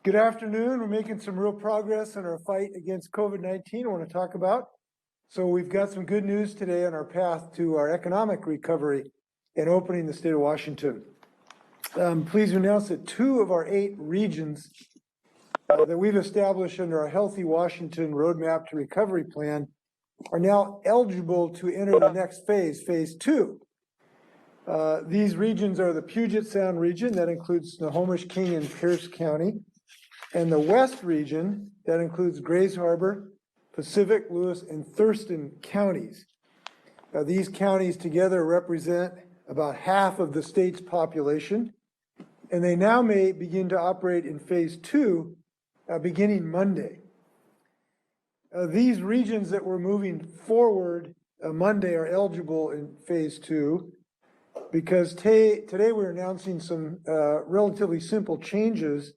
Good afternoon. We're making some real progress in our fight against COVID-19 I want to talk about. So we've got some good news today on our path to our economic recovery and opening the state of Washington. I'm pleased to announce that 2 of our 8 regions that we've established under our Healthy Washington Roadmap to Recovery Plan are now eligible to enter the next phase, phase 2. These regions are the Puget Sound region, that includes Snohomish, King, and Pierce County, and the West region, that includes Grays Harbor, Pacific, Lewis, and Thurston counties. These counties together represent about half of the state's population, and they now may begin to operate in phase 2 beginning Monday. These regions that we're moving forward Monday are eligible in phase 2 because today we're announcing some relatively simple changes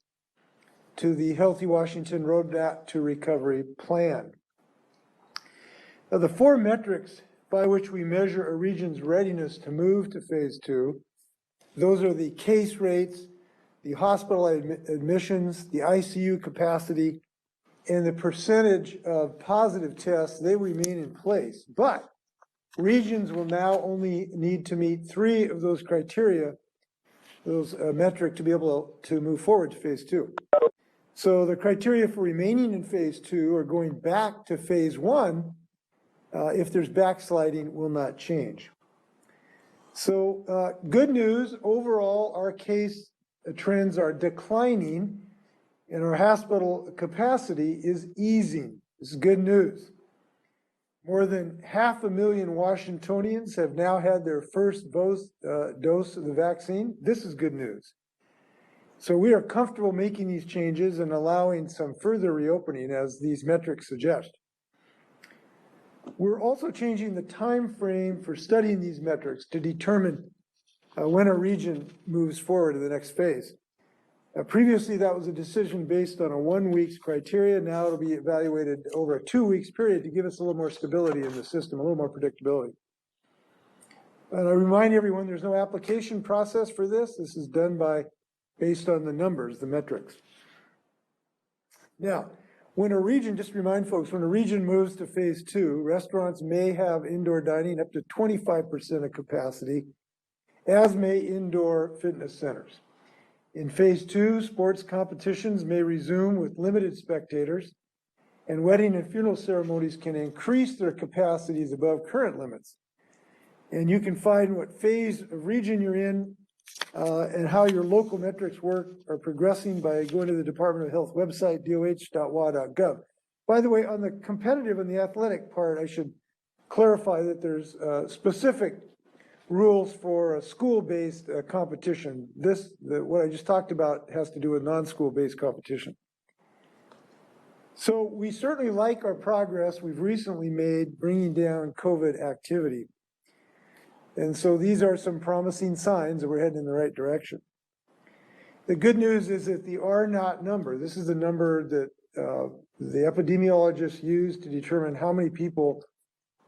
to the Healthy Washington Roadmap to Recovery Plan. Now, the 4 metrics by which we measure a region's readiness to move to phase 2, those are the case rates, the hospital admissions, the ICU capacity, and the percentage of positive tests. They remain in place. But regions will now only need to meet 3 of those criteria, those metric, to be able to move forward to phase 2. So the criteria for remaining in phase 2 or going back to phase 1, if there's backsliding, will not change. So good news, overall, our case trends are declining and our hospital capacity is easing. This is good news. More than 500,000 Washingtonians have now had their first dose of the vaccine. This is good news. So we are comfortable making these changes and allowing some further reopening as these metrics suggest. We're also changing the time frame for studying these metrics to determine when a region moves forward to the next phase. Previously, that was a decision based on a 1 week's criteria. Now it'll be evaluated over a 2 weeks period to give us a little more stability in the system, a little more predictability. And I remind everyone there's no application process for this. This is done based on the numbers, the metrics. Now, when a region, just remind folks, when a region moves to phase 2, restaurants may have indoor dining up to 25% of capacity, as may indoor fitness centers. In phase 2, sports competitions may resume with limited spectators, and wedding and funeral ceremonies can increase their capacities above current limits. And you can find what phase of region you're in and how your local metrics work are progressing by going to the Department of Health website, doh.wa.gov. By the way, on the competitive and the athletic part, I should clarify that there's specific rules for a school-based competition. What I just talked about has to do with non-school-based competition. So we certainly like our progress we've recently made bringing down COVID activity. And so these are some promising signs that we're heading in the right direction. The good news is that the R0 number, this is the number that the epidemiologists use to determine how many people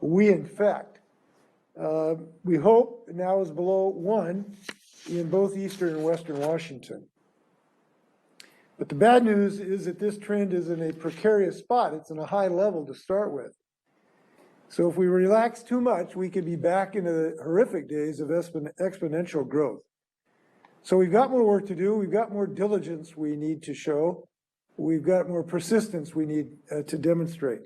we infect. We hope now is below 1 in both eastern and western Washington. But the bad news is that this trend is in a precarious spot. It's in a high level to start with. So if we relax too much, we could be back into the horrific days of exponential growth. So we've got more work to do. We've got more diligence we need to show. We've got more persistence we need to demonstrate.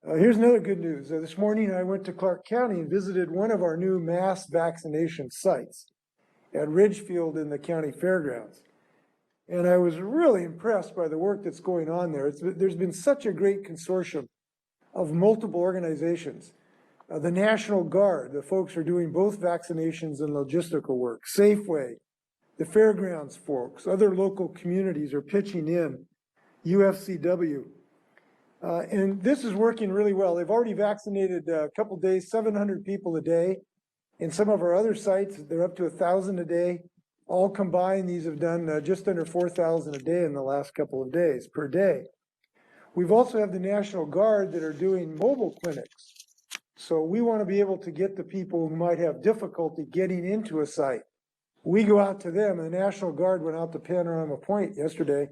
Here's another good news. This morning I went to Clark County and visited one of our new mass vaccination sites at Ridgefield in the county fairgrounds. And I was really impressed by the work that's going on there. There's been such a great consortium of multiple organizations. The National Guard, the folks who are doing both vaccinations and logistical work, Safeway, the fairgrounds folks, other local communities are pitching in, UFCW. And this is working really well. They've already vaccinated a couple days, 700 people a day. In some of our other sites, they're up to 1,000 a day. All combined, these have done just under 4,000 a day in the last couple of days per day. We've also have the National Guard that are doing mobile clinics. So we want to be able to get the people who might have difficulty getting into a site we go out to them. And the National Guard went out to Panorama Point yesterday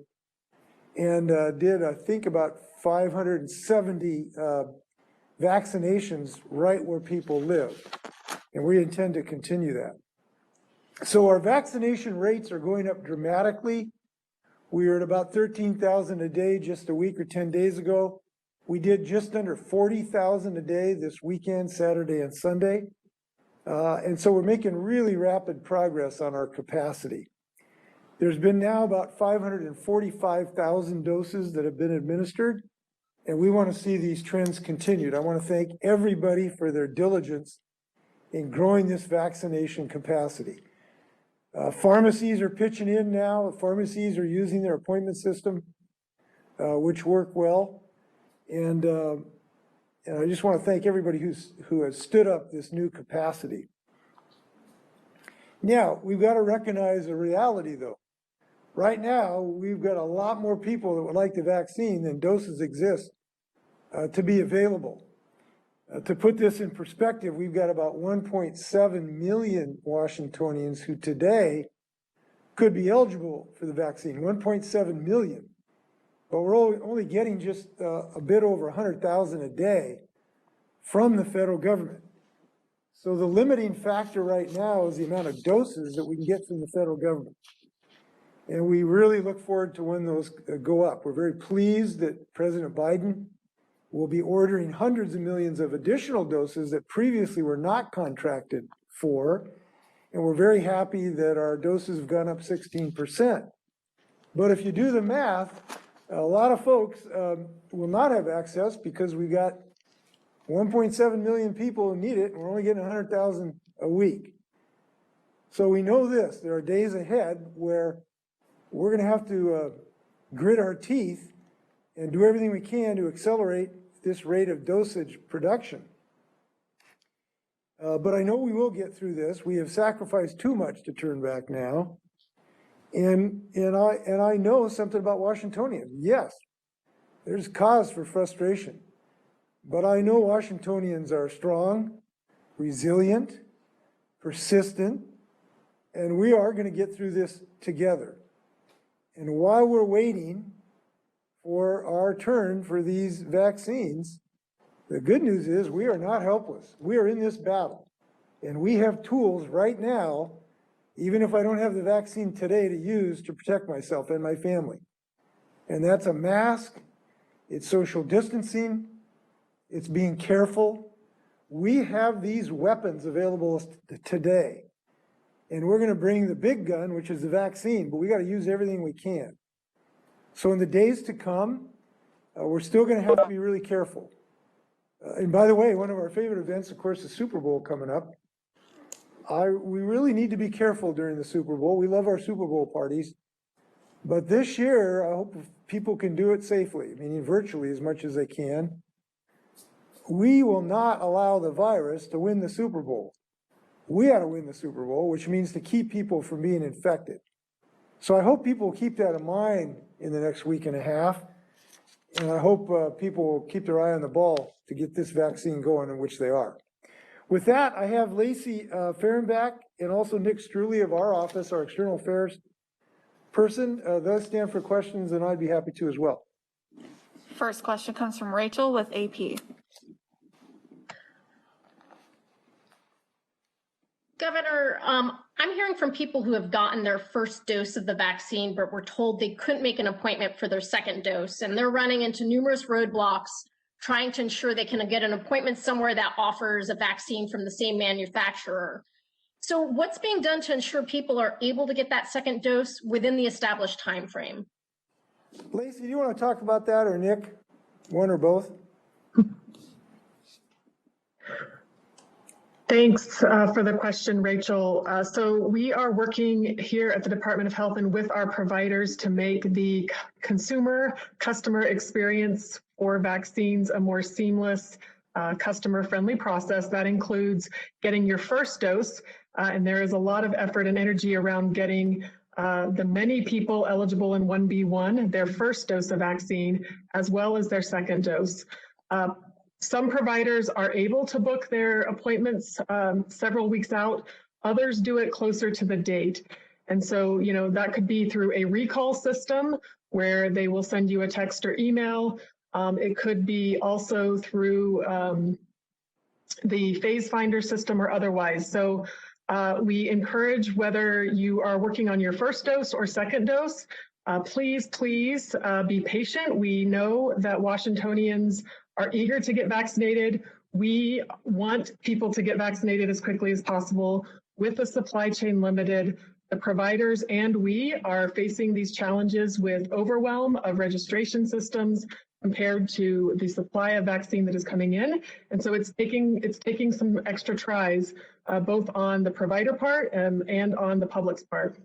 and did, I think, about 570 vaccinations right where people live. And we intend to continue that. So our vaccination rates are going up dramatically. We were at about 13,000 a day just a week or 10 days ago. We did just under 40,000 a day this weekend, Saturday and Sunday. And so we're making really rapid progress on our capacity. There's been now about 545,000 doses that have been administered, and we want to see these trends continued. I want to thank everybody for their diligence in growing this vaccination capacity. Pharmacies are pitching in now. Pharmacies are using their appointment system, which work well. And I just want to thank everybody who has stood up this new capacity. Now, we've got to recognize the reality, though. Right now, we've got a lot more people that would like the vaccine than doses exist to be available. To put this in perspective, we've got about 1.7 million Washingtonians who today could be eligible for the vaccine, 1.7 million. But we're only getting just a bit over 100,000 a day from the federal government. So the limiting factor right now is the amount of doses that we can get from the federal government. And we really look forward to when those go up. We're very pleased that President Biden will be ordering hundreds of millions of additional doses that previously were not contracted for. And we're very happy that our doses have gone up 16%. But if you do the math, a lot of folks will not have access because we've got 1.7 million people who need it, and we're only getting 100,000 a week. So we know this, there are days ahead where we're gonna have to grit our teeth and do everything we can to accelerate this rate of dosage production. But I know we will get through this. We have sacrificed too much to turn back now. And I know something about Washingtonians. Yes, there's cause for frustration, but I know Washingtonians are strong, resilient, persistent, and we are going to get through this together. And while we're waiting for our turn for these vaccines, the good news is we are not helpless. We are in this battle, and we have tools right now, even if I don't have the vaccine today, to use to protect myself and my family. And that's a mask, it's social distancing, it's being careful. We have these weapons available today, and we're gonna bring the big gun, which is the vaccine, but we gotta use everything we can. So in the days to come, we're still gonna have to be really careful. And by the way, one of our favorite events, of course, is Super Bowl coming up. We really need to be careful during the Super Bowl. We love our Super Bowl parties. But this year, I hope people can do it safely, meaning virtually as much as they can. We will not allow the virus to win the Super Bowl. We ought to win the Super Bowl, which means to keep people from being infected. So I hope people will keep that in mind in the next week and a half. And I hope people will keep their eye on the ball to get this vaccine going, in which they are. With that, I have Lacey Fehrenbach and also Nick Struley of our office, our external affairs person. They'll stand for questions, and I'd be happy to as well. First question comes from Rachel with AP. Governor, I'm hearing from people who have gotten their first dose of the vaccine, but were told they couldn't make an appointment for their second dose, and they're running into numerous roadblocks trying to ensure they can get an appointment somewhere that offers a vaccine from the same manufacturer. So what's being done to ensure people are able to get that second dose within the established time frame? Lacey, do you want to talk about that, or Nick? One or both? Thanks for the question, Rachel. So we are working here at the Department of Health and with our providers to make the customer experience for vaccines a more seamless, customer-friendly process. That includes getting your first dose, and there is a lot of effort and energy around getting the many people eligible in 1B1 their first dose of vaccine, as well as their second dose. Some providers are able to book their appointments several weeks out. Others do it closer to the date. And so, that could be through a recall system where they will send you a text or email. It could be also through the phase finder system or otherwise. So we encourage, whether you are working on your first dose or second dose, please be patient. We know that Washingtonians are eager to get vaccinated. We want people to get vaccinated as quickly as possible. With the supply chain limited, the providers and we are facing these challenges with overwhelm of registration systems compared to the supply of vaccine that is coming in. And so it's taking some extra tries, both on the provider part and on the public's part.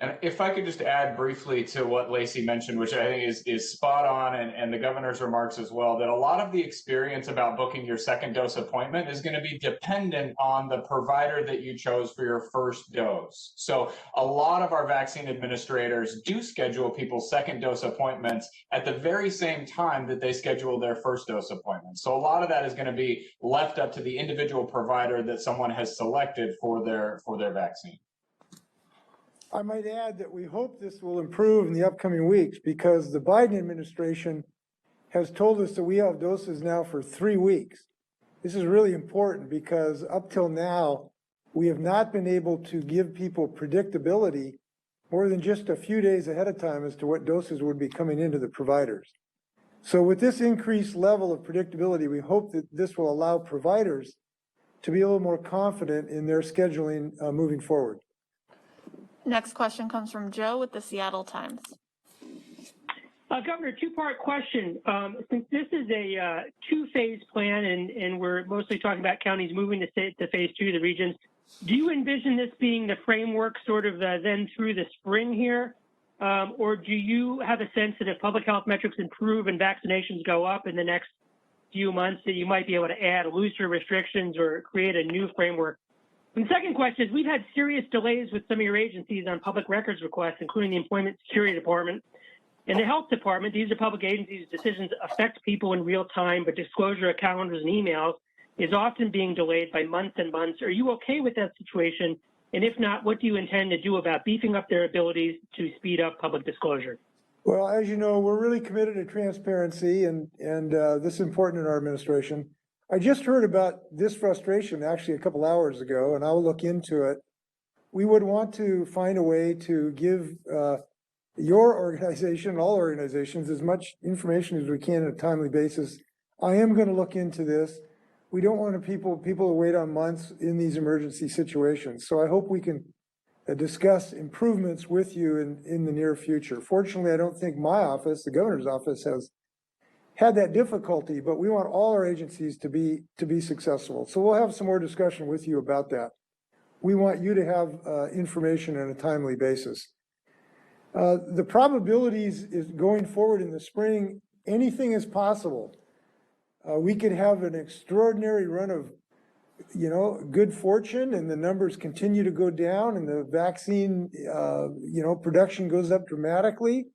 And if I could just add briefly to what Lacey mentioned, which I think is spot on, and the governor's remarks as well, that a lot of the experience about booking your second dose appointment is going to be dependent on the provider that you chose for your first dose. So a lot of our vaccine administrators do schedule people's second dose appointments at the very same time that they schedule their first dose appointments. So a lot of that is going to be left up to the individual provider that someone has selected for their vaccine. I might add that we hope this will improve in the upcoming weeks because the Biden administration has told us that we have doses now for 3 weeks. This is really important because up till now, we have not been able to give people predictability more than just a few days ahead of time as to what doses would be coming into the providers. So with this increased level of predictability, we hope that this will allow providers to be a little more confident in their scheduling moving forward. Next question comes from Joe with the Seattle Times. Governor, two-part question. Since this is a two-phase plan and we're mostly talking about counties moving to phase 2, the regions, do you envision this being the framework sort of then through the spring here? Or do you have a sense that if public health metrics improve and vaccinations go up in the next few months, that you might be able to add looser restrictions or create a new framework? And the second question is, we've had serious delays with some of your agencies on public records requests, including the Employment Security Department and the Health Department. These are public agencies' decisions affect people in real time, but disclosure of calendars and emails is often being delayed by months and months. Are you okay with that situation? And if not, what do you intend to do about beefing up their abilities to speed up public disclosure? Well, as you know, we're really committed to transparency and this is important in our administration. I just heard about this frustration actually a couple hours ago, and I'll look into it. We would want to find a way to give your organization, all organizations, as much information as we can on a timely basis. I am going to look into this. We don't want people to wait on months in these emergency situations. So I hope we can discuss improvements with you in the near future. Fortunately, I don't think my office, the governor's office, has had that difficulty, but we want all our agencies to be successful. So we'll have some more discussion with you about that. We want you to have information on a timely basis. The probabilities is going forward in the spring, anything is possible. We could have an extraordinary run of, good fortune and the numbers continue to go down and the vaccine, production goes up dramatically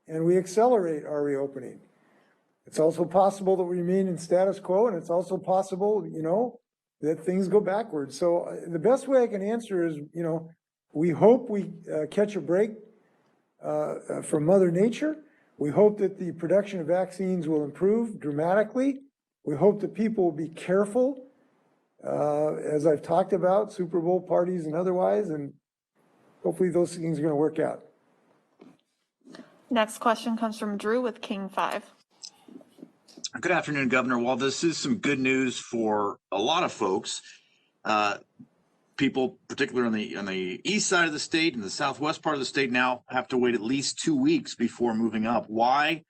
and we accelerate our reopening. It's also possible that we remain in status quo, and it's also possible, that things go backwards. So the best way I can answer is, we hope we catch a break from Mother Nature. We hope that the production of vaccines will improve dramatically. We hope that people will be careful, as I've talked about, Super Bowl parties and otherwise, and hopefully those things are going to work out. Next question comes from Drew with King 5. Good afternoon, Governor. While this is some good news for a lot of folks, people, particularly on the east side of the state and the southwest part of the state, now have to wait at least 2 weeks before moving up. Why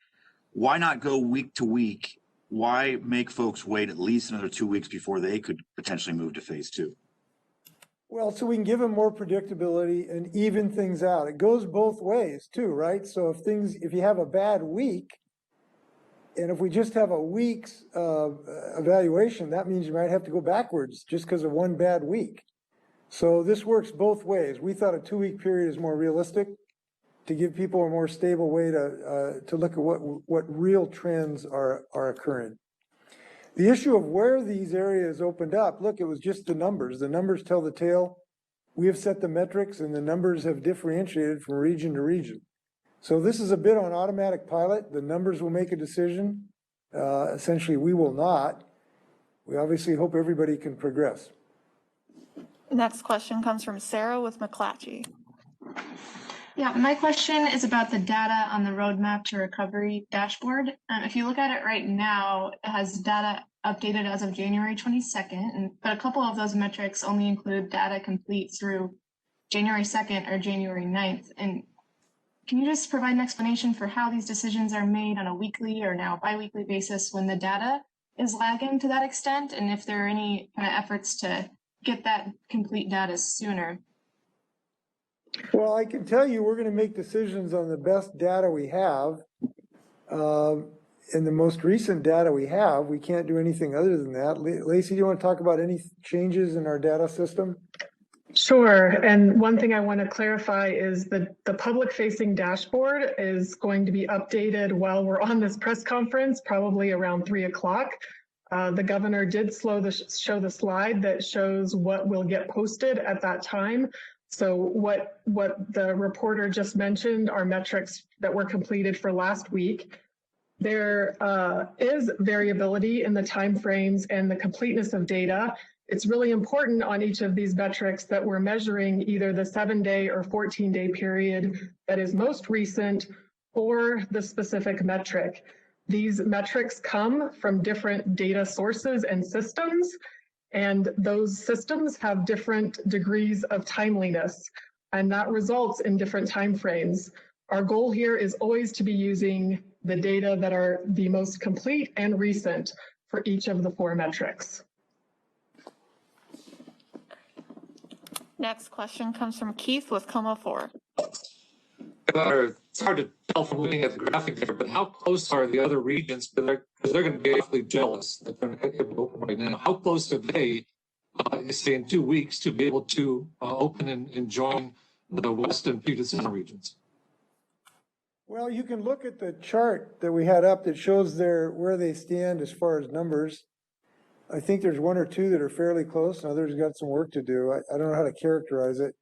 not go week to week? Why make folks wait at least another 2 weeks before they could potentially move to phase 2? Well, so we can give them more predictability and even things out. It goes both ways too, right? So if you have a bad week, and if we just have a week's evaluation, that means you might have to go backwards just because of one bad week. So this works both ways. We thought a 2-week period is more realistic to give people a more stable way to look at what real trends are occurring. The issue of where these areas opened up, look, it was just the numbers. The numbers tell the tale. We have set the metrics and the numbers have differentiated from region to region. So this is a bit on automatic pilot. The numbers will make a decision. Essentially, we will not. We obviously hope everybody can progress. Next question comes from Sarah with McClatchy. Yeah, my question is about the data on the roadmap to recovery dashboard. If you look at it right now, it has data updated as of January 22nd, but a couple of those metrics only include data complete through January 2nd or January 9th. And can you just provide an explanation for how these decisions are made on a weekly or now biweekly basis when the data is lagging to that extent? And if there are any kind of efforts to get that complete data sooner? Well, I can tell you we're going to make decisions on the best data we have. And the most recent data we have, we can't do anything other than that. Lacey, do you want to talk about any changes in our data system? Sure. And one thing I want to clarify is that the public-facing dashboard is going to be updated while we're on this press conference, probably around 3 o'clock. The governor did show the slide that shows what will get posted at that time. So what the reporter just mentioned are metrics that were completed for last week. There is variability in the timeframes and the completeness of data. It's really important on each of these metrics that we're measuring either the 7-day or 14-day period that is most recent for the specific metric. These metrics come from different data sources and systems, and those systems have different degrees of timeliness, and that results in different timeframes. Our goal here is always to be using the data that are the most complete and recent for each of the 4 metrics. Next question comes from Keith with Coma 4. It's hard to tell from looking at the graphic there, but how close are the other regions? Because they're going to be awfully jealous that they're not able to open right now. How close are they, say, in 2 weeks to be able to open and join the West and Puget Sound regions? Well, you can look at the chart that we had up that shows where they stand as far as numbers. I think there's 1 or 2 that are fairly close, and others got some work to do. I don't know how to characterize it.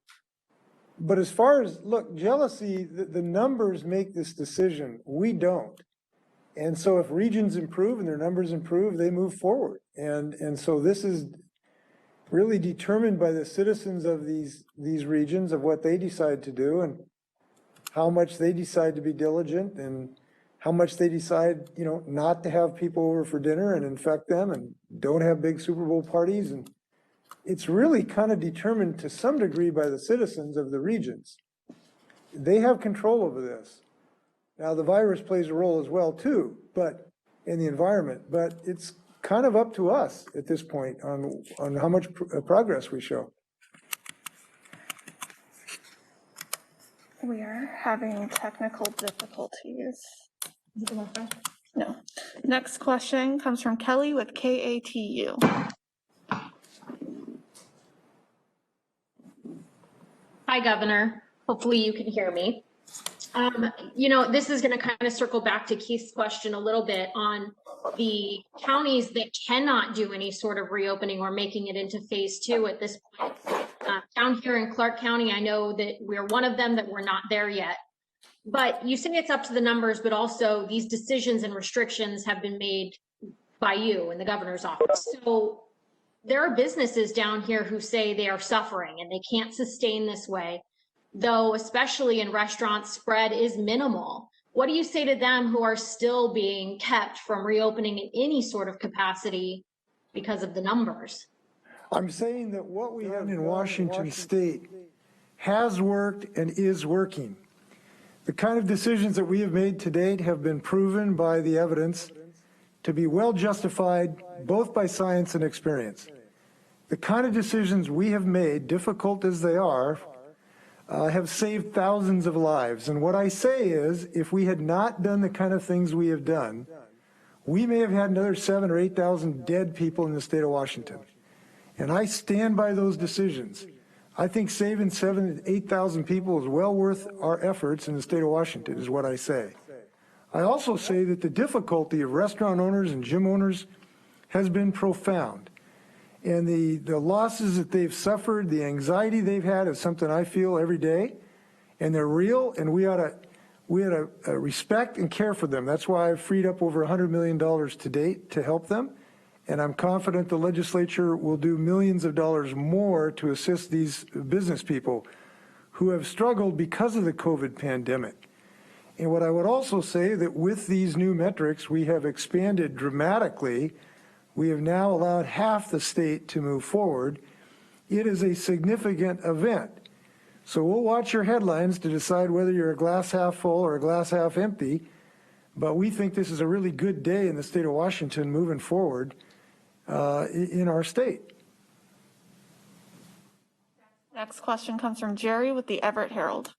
But as far as, look, jealousy, the numbers make this decision. We don't. And so if regions improve and their numbers improve, they move forward. And so this is really determined by the citizens of these regions, of what they decide to do and how much they decide to be diligent and how much they decide, not to have people over for dinner and infect them and don't have big Super Bowl parties. And it's really kind of determined to some degree by the citizens of the regions. They have control over this. Now the virus plays a role as well too, but in the environment, but it's kind of up to us at this point on how much progress we show. We are having technical difficulties. No. Next question comes from Kelly with KATU. Hi, Governor. Hopefully you can hear me. This is going to kind of circle back to Keith's question a little bit on the counties that cannot do any sort of reopening or making it into phase 2 at this point. Down here in Clark County, I know that we're one of them, that we're not there yet. But you say it's up to the numbers, but also these decisions and restrictions have been made by you in the governor's office. So there are businesses down here who say they are suffering and they can't sustain this way, though especially in restaurants, spread is minimal. What do you say to them who are still being kept from reopening in any sort of capacity because of the numbers? I'm saying that what we have in Washington State has worked and is working. The kind of decisions that we have made to date have been proven by the evidence to be well justified, both by science and experience. The kind of decisions we have made, difficult as they are, have saved thousands of lives. And what I say is, if we had not done the kind of things we have done, we may have had another 7,000 or 8,000 dead people in the state of Washington. And I stand by those decisions. I think saving 7,000 to 8,000 people is well worth our efforts in the state of Washington, is what I say. I also say that the difficulty of restaurant owners and gym owners has been profound. And the losses that they've suffered, the anxiety they've had is something I feel every day, and they're real, and we ought to respect and care for them. That's why I've freed up over $100 million to date to help them. And I'm confident the legislature will do millions of dollars more to assist these business people who have struggled because of the COVID pandemic. And what I would also say that with these new metrics, we have expanded dramatically. We have now allowed half the state to move forward. It is a significant event. So we'll watch your headlines to decide whether you're a glass half full or a glass half empty. But we think this is a really good day in the state of Washington moving forward in our state. Next question comes from Jerry with the Everett Herald.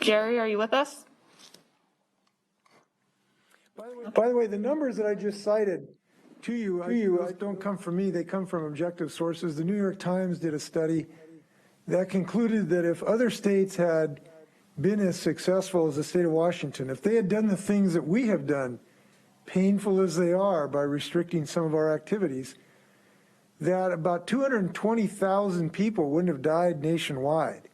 Jerry, are you with us? By the way, the numbers that I just cited to you don't come from me. They come from objective sources. The New York Times did a study that concluded that if other states had been as successful as the state of Washington, if they had done the things that we have done, painful as they are by restricting some of our activities, that about 220,000 people wouldn't have died nationwide.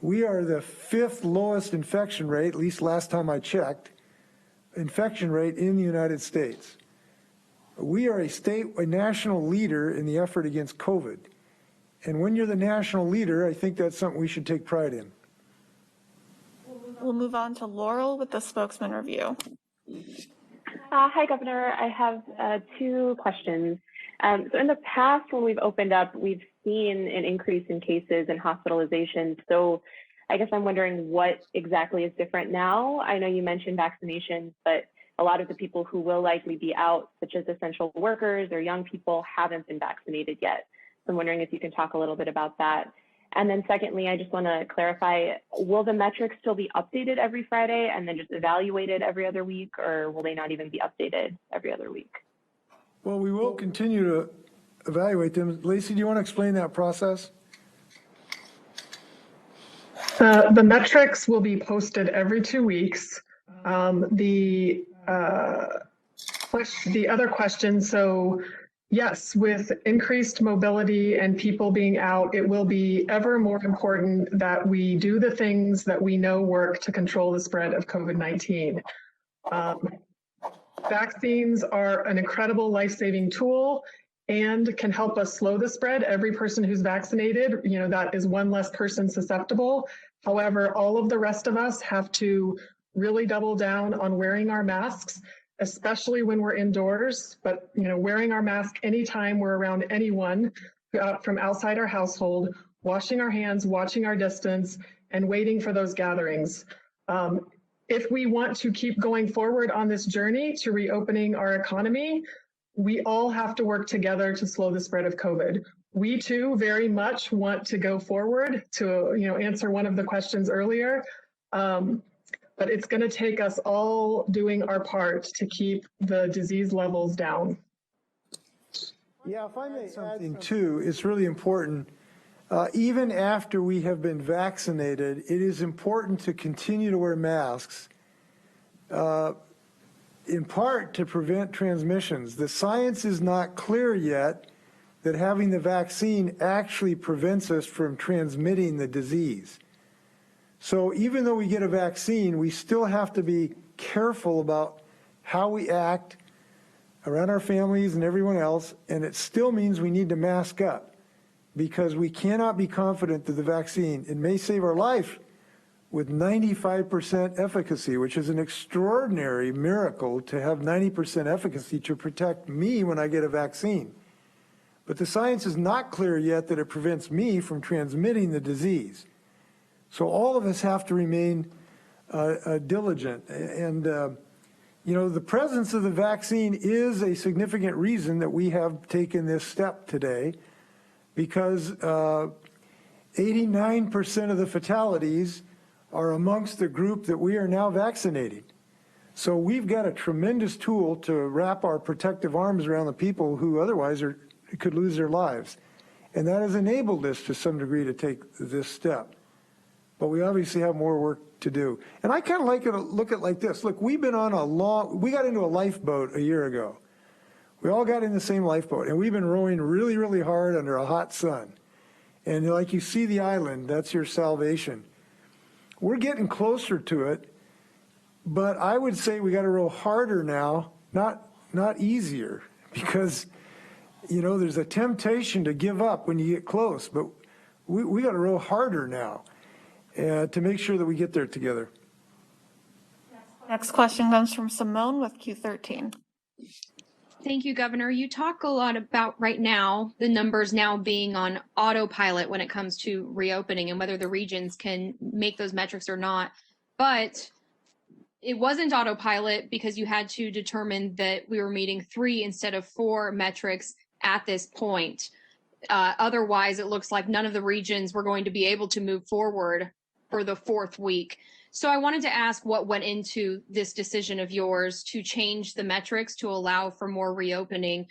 We are the 5th lowest infection rate, at least last time I checked, infection rate in the United States. We are a national leader in the effort against COVID. And when you're the national leader, I think that's something we should take pride in. We'll move on to Laurel with the Spokesman Review. Hi, Governor. I have 2 questions. So in the past, when we've opened up, we've seen an increase in cases and hospitalizations. So I guess I'm wondering what exactly is different now. I know you mentioned vaccinations, but a lot of the people who will likely be out, such as essential workers or young people, haven't been vaccinated yet. So I'm wondering if you can talk a little bit about that. And then secondly, I just want to clarify, will the metrics still be updated every Friday and then just evaluated every other week, or will they not even be updated every other week? Well, we will continue to evaluate them. Lacey, do you want to explain that process? The metrics will be posted every 2 weeks. The other question, so yes, with increased mobility and people being out, it will be ever more important that we do the things that we know work to control the spread of COVID-19. Vaccines are an incredible life-saving tool and can help us slow the spread. Every person who's vaccinated, that is one less person susceptible. However, all of the rest of us have to really double down on wearing our masks, especially when we're indoors, but wearing our mask anytime we're around anyone from outside our household, washing our hands, watching our distance, and waiting for those gatherings. If we want to keep going forward on this journey to reopening our economy, we all have to work together to slow the spread of COVID. We too very much want to go forward to answer one of the questions earlier. But it's going to take us all doing our part to keep the disease levels down. Yeah, if I may add something too, it's really important. Even after we have been vaccinated, it is important to continue to wear masks, in part to prevent transmissions. The science is not clear yet that having the vaccine actually prevents us from transmitting the disease. So even though we get a vaccine, we still have to be careful about how we act around our families and everyone else, and it still means we need to mask up because we cannot be confident that the vaccine, it may save our life with 95% efficacy, which is an extraordinary miracle to have 90% efficacy to protect me when I get a vaccine. But the science is not clear yet that it prevents me from transmitting the disease. So all of us have to remain diligent. And, the presence of the vaccine is a significant reason that we have taken this step today, because 89% of the fatalities are amongst the group that we are now vaccinating. So we've got a tremendous tool to wrap our protective arms around the people who otherwise could lose their lives. And that has enabled us to some degree to take this step. but we obviously have more work to do. And I kind of like to look at it like this. Look, we've been on we got into a lifeboat a year ago. We all got in the same lifeboat, and we've been rowing really, really hard under a hot sun. And like you see the island, that's your salvation. We're getting closer to it, but I would say we got to row harder now, not easier, because, you know, there's a temptation to give up when you get close, but we got to row harder now to make sure that we get there together. Next question comes from Simone with Q13. Thank you, Governor. You talk a lot about right now, the numbers now being on autopilot when it comes to reopening and whether the regions can make those metrics or not. But it wasn't autopilot because you had to determine that we were meeting 3 instead of 4 metrics at this point. Otherwise, it looks like none of the regions were going to be able to move forward for the 4th week. So I wanted to ask what went into this decision of yours to change the metrics to allow for more reopening.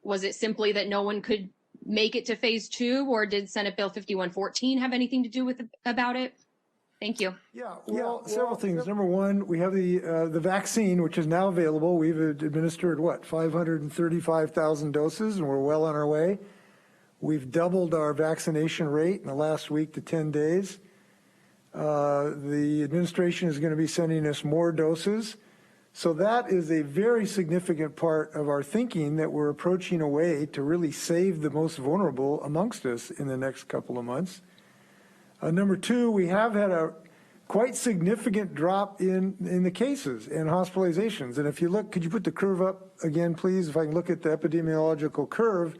Was it simply that no one could make it to phase 2, or did Senate Bill 5114 have anything to do with about it? Thank you. Yeah, well, several things. Number one, we have the vaccine, which is now available. We've administered, 535,000 doses, and we're well on our way. We've doubled our vaccination rate in the last week to 10 days. The administration is going to be sending us more doses. So that is a very significant part of our thinking, that we're approaching a way to really save the most vulnerable amongst us in the next couple of months. Number two, we have had a quite significant drop in the cases and hospitalizations. And if you look, could you put the curve up again, please? If I can look at the epidemiological curve,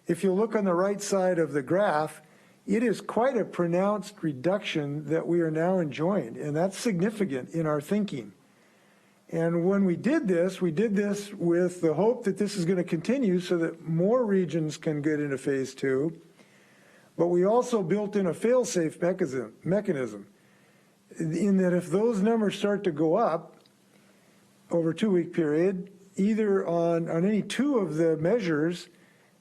if you look on the right side of the graph, it is quite a pronounced reduction that we are now enjoying, and that's significant in our thinking. And when we did this with the hope that this is going to continue so that more regions can get into phase 2, but we also built in a fail-safe mechanism in that if those numbers start to go up over a 2-week period, either on any 2 of the measures,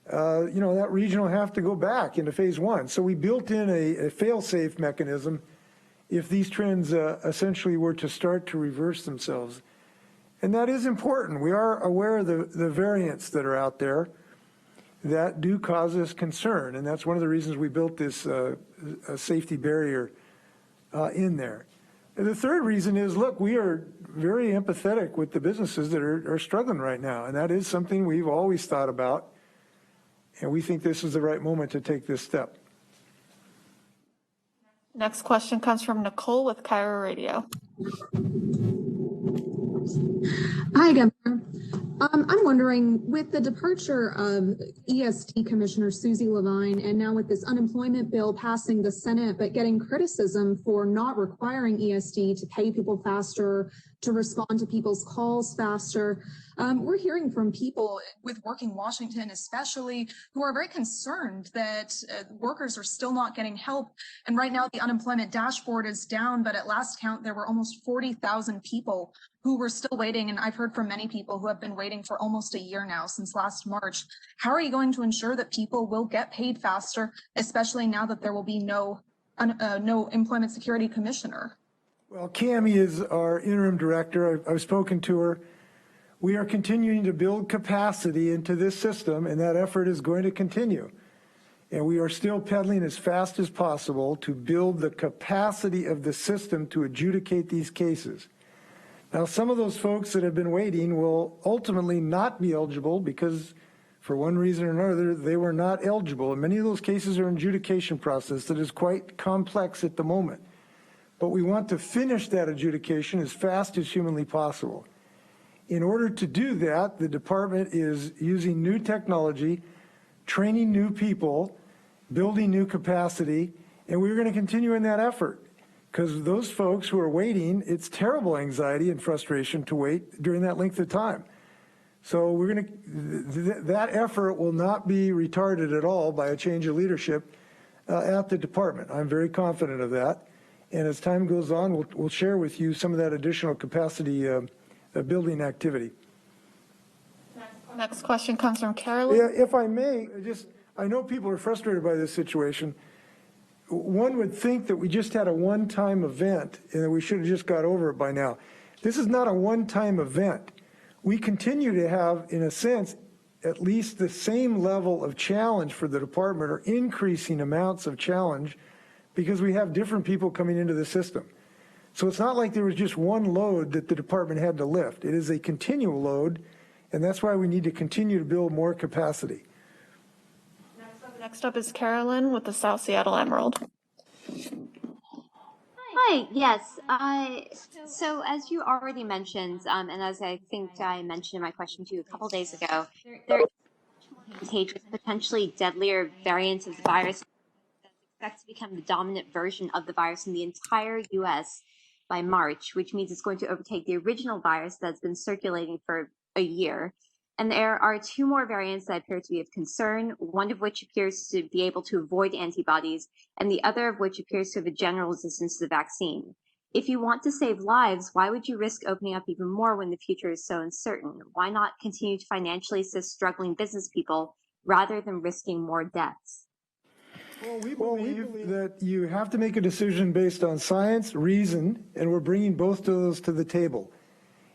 that region will have to go back into phase 1. So we built in a fail-safe mechanism if these trends essentially were to start to reverse themselves. And that is important. We are aware of the variants that are out there that do cause us concern. And that's one of the reasons we built this safety barrier in there. And the third reason is, look, we are very empathetic with the businesses that are struggling right now. And that is something we've always thought about. And we think this is the right moment to take this step. Next question comes from Nicole with Cairo Radio. Hi, Governor. I'm wondering, with the departure of EST Commissioner Susie Levine, and now with this unemployment bill passing the Senate, but getting criticism for not requiring ESD to pay people faster, to respond to people's calls faster, we're hearing from people with Working Washington especially, who are very concerned that workers are still not getting help. And right now the unemployment dashboard is down, but at last count there were almost 40,000 people who were still waiting. And I've heard from many people who have been waiting for almost a year now, since last March. How are you going to ensure that people will get paid faster, especially now that there will be no employment security commissioner? Well, Cammie is our interim director. I've spoken to her. We are continuing to build capacity into this system, and that effort is going to continue. And we are still pedaling as fast as possible to build the capacity of the system to adjudicate these cases. Now, some of those folks that have been waiting will ultimately not be eligible because, for one reason or another, they were not eligible. And many of those cases are an adjudication process that is quite complex at the moment. But we want to finish that adjudication as fast as humanly possible. In order to do that, the department is using new technology, training new people, building new capacity, and we're going to continue in that effort. Because those folks who are waiting, it's terrible anxiety and frustration to wait during that length of time. So we're going to, that effort will not be retarded at all by a change of leadership at the department. I'm very confident of that. And as time goes on, we'll share with you some of that additional capacity building activity. Next question comes from Carolyn. Yeah, if I may, I know people are frustrated by this situation. one would think that we just had a one-time event and that we should have just got over it by now. This is not a one-time event. We continue to have, in a sense, at least the same level of challenge for the department, or increasing amounts of challenge, because we have different people coming into the system. So it's not like there was just one load that the department had to lift. It is a continual load, and that's why we need to continue to build more capacity. Next up is Carolyn with the South Seattle Emerald. Hi, yes. So as you already mentioned, and as I think I mentioned in my question to you a couple days ago, there are contagious, potentially deadlier variants of the virus that's expected to become the dominant version of the virus in the entire U.S. by March, which means it's going to overtake the original virus that's been circulating for a year. And there are two more variants that appear to be of concern, one of which appears to be able to avoid antibodies, and the other of which appears to have a general resistance to the vaccine. If you want to save lives, why would you risk opening up even more when the future is so uncertain? Why not continue to financially assist struggling business people rather than risking more deaths? Well, we believe that you have to make a decision based on science, reason, and we're bringing both of those to the table.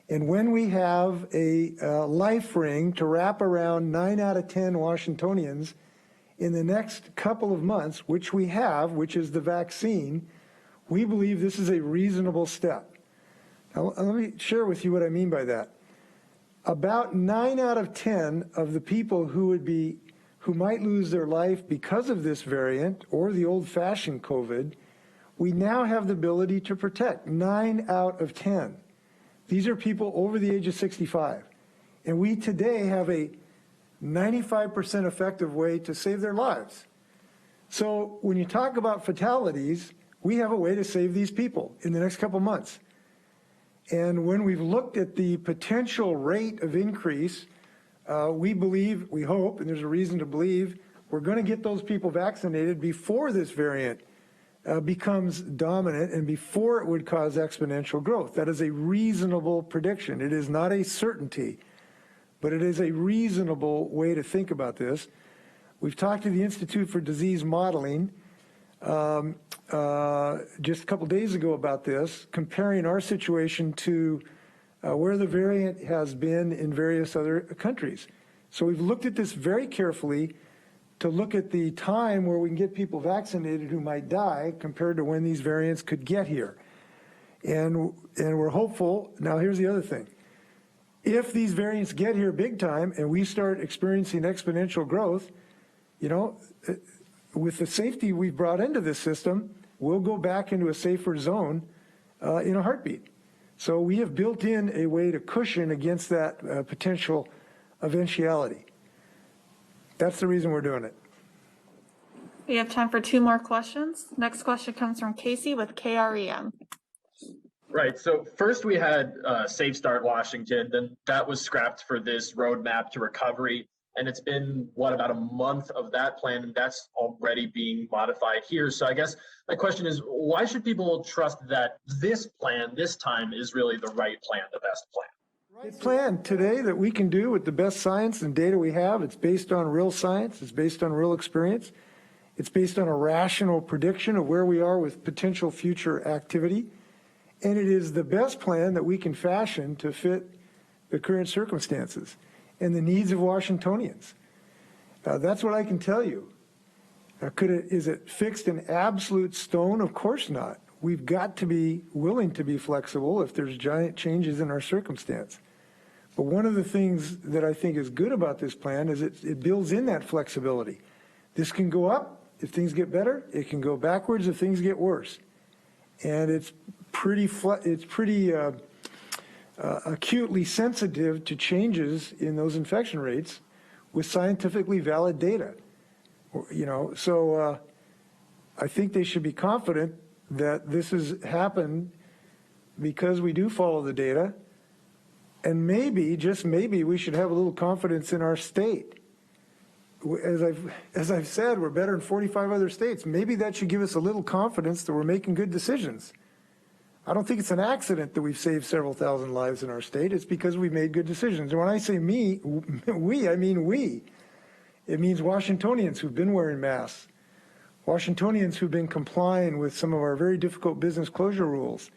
And when we have a life ring to wrap around 9 out of 10 Washingtonians in the next couple of months, which we have, which is the vaccine, we believe this is a reasonable step. Now, let me share with you what I mean by that. About 9 out of 10 of the people who might lose their life because of this variant or the old-fashioned COVID, we now have the ability to protect 9 out of 10. These are people over the age of 65. And we today have a 95% effective way to save their lives. So when you talk about fatalities, we have a way to save these people in the next couple months. And when we've looked at the potential rate of increase, we believe, we hope, and there's a reason to believe, we're going to get those people vaccinated before this variant becomes dominant and before it would cause exponential growth. That is a reasonable prediction. It is not a certainty, but it is a reasonable way to think about this. We've talked to the Institute for Disease Modeling just a couple days ago about this, comparing our situation to where the variant has been in various other countries. So we've looked at this very carefully to look at the time where we can get people vaccinated who might die compared to when these variants could get here. And we're hopeful. Now, here's the other thing. If these variants get here big time and we start experiencing exponential growth, you know, with the safety we've brought into this system, we'll go back into a safer zone in a heartbeat. So we have built in a way to cushion against that potential eventuality. That's the reason we're doing it. We have time for 2 more questions. Next question comes from Casey with KREM. Right. So first we had Safe Start Washington, then that was scrapped for this roadmap to recovery. And it's been, about a month of that plan, and that's already being modified here. So I guess my question is, why should people trust that this plan, this time, is really the right plan, the best plan? Right plan today that we can do with the best science and data we have. It's based on real science. It's based on real experience. It's based on a rational prediction of where we are with potential future activity. And it is the best plan that we can fashion to fit the current circumstances and the needs of Washingtonians. That's what I can tell you. Is it fixed in absolute stone? Of course not. We've got to be willing to be flexible if there's giant changes in our circumstance. But one of the things that I think is good about this plan is it builds in that flexibility. This can go up if things get better. It can go backwards if things get worse. And it's pretty acutely sensitive to changes in those infection rates with scientifically valid data. You know, so I think they should be confident that this has happened because we do follow the data. And maybe, just maybe, we should have a little confidence in our state. As I've said, we're better in 45 other states. Maybe that should give us a little confidence that we're making good decisions. I don't think it's an accident that we've saved several thousand lives in our state. It's because we've made good decisions. And when I say we, I mean we. It means Washingtonians who've been wearing masks, Washingtonians who've been complying with some of our very difficult business closure rules,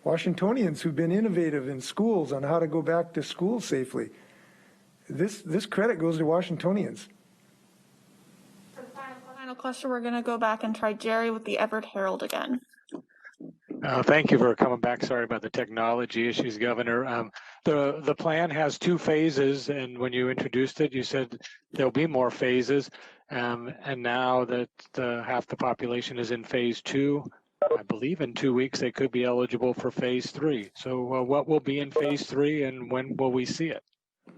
Washingtonians who've been innovative in schools on how to go back to school safely. This credit goes to Washingtonians. For the final question, we're going to go back and try Jerry with the Everett Herald again. Thank you for coming back. Sorry about the technology issues, Governor. The plan has 2 phases, and when you introduced it, you said there'll be more phases. And now that half the population is in phase 2, I believe in 2 weeks they could be eligible for phase 3. So what will be in phase 3, and when will we see it?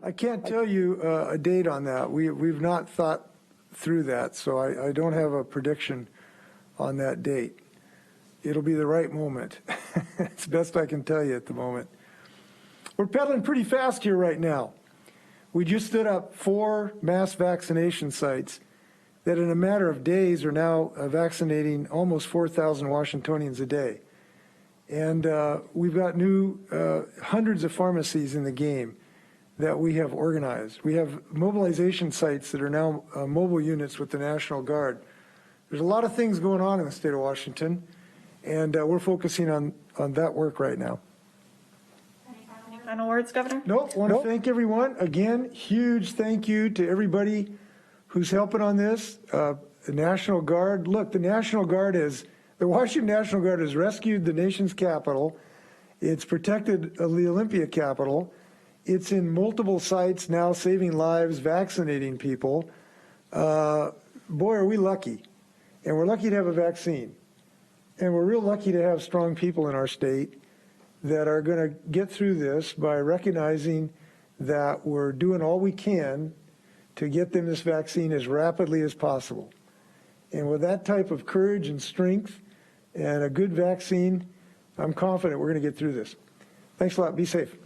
I can't tell you a date on that. We've not thought through that, so I don't have a prediction on that date. It'll be the right moment. It's the best I can tell you at the moment. We're pedaling pretty fast here right now. We just stood up 4 mass vaccination sites that in a matter of days are now vaccinating almost 4,000 Washingtonians a day. And we've got new hundreds of pharmacies in the game that we have organized. We have mobilization sites that are now mobile units with the National Guard. There's a lot of things going on in the state of Washington, and we're focusing on that work right now. Any final words, Governor? Nope. Want to thank everyone. Again, huge thank you to everybody who's helping on this. The National Guard. Look, the Washington National Guard has rescued the nation's capital. It's protected the Olympia Capitol. It's in multiple sites now, saving lives, vaccinating people. Boy, are we lucky. And we're lucky to have a vaccine. And we're real lucky to have strong people in our state that are going to get through this by recognizing that we're doing all we can to get them this vaccine as rapidly as possible. And with that type of courage and strength and a good vaccine, I'm confident we're going to get through this. Thanks a lot. Be safe.